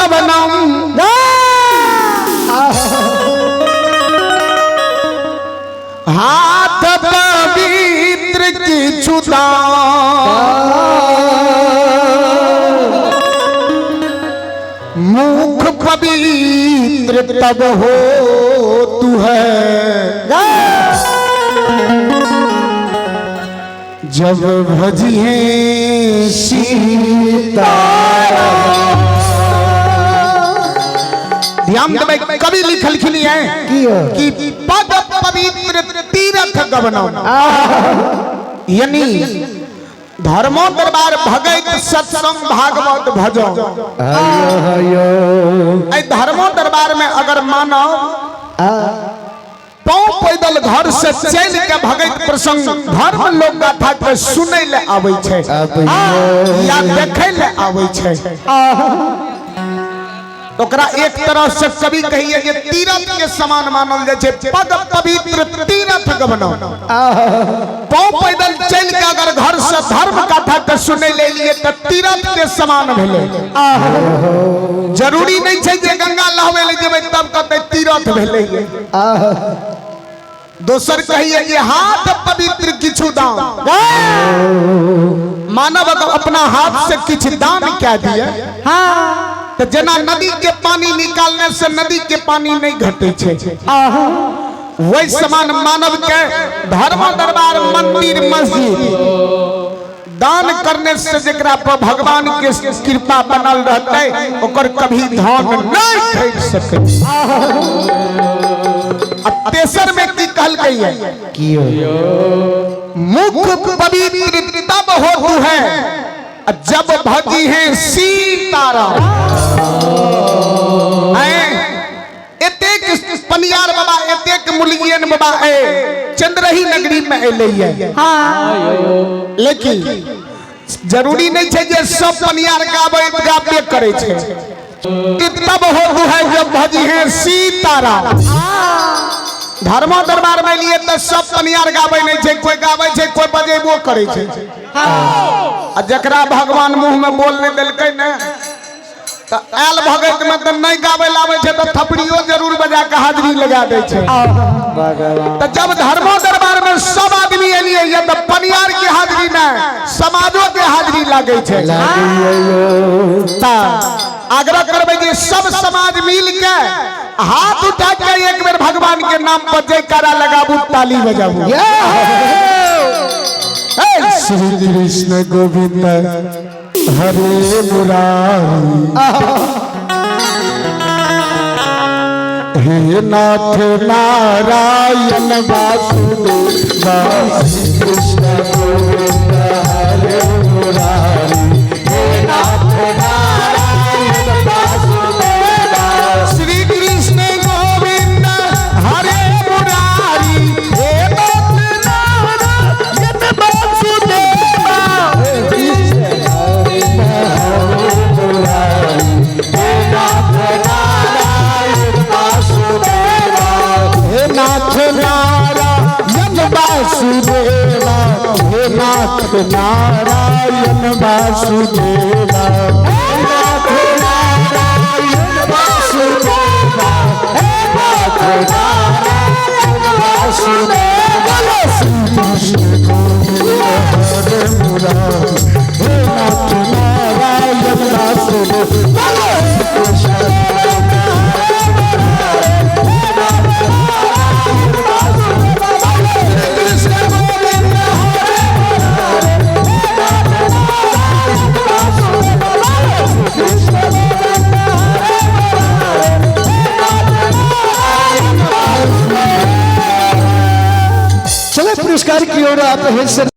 गवनम हाथ पवित्र की छुदा मुख पवित्र तब हो तू है जब भजिए सीता। ध्यान दे कवि लिखल खिनी है कि पद पवित्र तीर्थ गवनम, यानी धर्मो दरबार भगत सत्संग भागवत भजो। धर्मो दरबार में अगर मानो पाँव पैदल घर से चल के भगत प्रसंग धर्म लोक गाथा के सुनै ले आबै छै या देखै ले आबै छै, ओकरा एक तरह से कवि कहिए ये तीर्थ के समान मानल जाय छै। पद पवित्र तीर्थ गवनम, पाँव पैदल चल के अगर घर से धर्म कथा के सुनै ले लिए त तीर्थ के समान भेलै। जरूरी नहीं छै जे गंगा नहावे ले जेबै तब कहते तीर्थ भेलै। दोसर कहिए ये हाथ पवित्र किछु दान, मानव अपना हाथ से किछु दान क्या दिए तो जना नदी के पानी निकालने से नदी के पानी नहीं घटे छे, वही समान मानव के धर्म दरबार मंदिर मस्जिद दान करने से जेकरा पर भगवान के कृपा बनल रहते ओकर कभी धन नहीं खरीद सके। अब तेसर में की कहल गई है मुख पवित्र तब होतु है जब भजी है सीताराम। एतेक पनियार बाबा एतेक मुलियन बाबा चंद्रही नगरी में एले लेकिन जरूरी नहीं है जे सब पनियार गाबे करे छे। तब होतु है जब भजी है सीताराम। धर्म दरबार में लिए तो सब पनियार गावे नहीं छे, कोई गावे छे कोई बजेबो करे छे। जकरा भगवान मुंह में बोलने दिलकै न तो आयल भगत में तो नहीं गावे लावे छे तो थपड़ियो जरूर बजा के हाजरी लगा दे छे। तो जब धर्म दरबार में सब आदमी एलिए ये तो पनियार के हाजरी में समाजों के हाजरी लागे छे। आग्रह करबे कि सब समाज मिल के हाथ उठा के एक बार भगवान के नाम पर जयकारा लगाबू, ताली बजाबू। श्री कृष्ण गोविंद हरे मुरारी, हे नाथ नारायण वासुदेव। कृष्ण गोविंद हरे मुरारी, हे नाथ नारायण वासुदेव। श्री कृष्ण गोविंद हरे मुरारी, हे नाथ नारायण वासुदेव। कृष्ण गोविंद हरे मुरारी, हे नाथ नारायण वासुदेव। हे नाथ नारायण वासुदेव, हे नाथ नारायण वासुदेव। हे नाथ नारायण वासुदेव, हे नाथ नारायण वासुदेव। श्री कृष्ण गोविंद हरे मुरारी, हे नाथ नारायण वासुदेव। चले पुरस्कार की ओर आप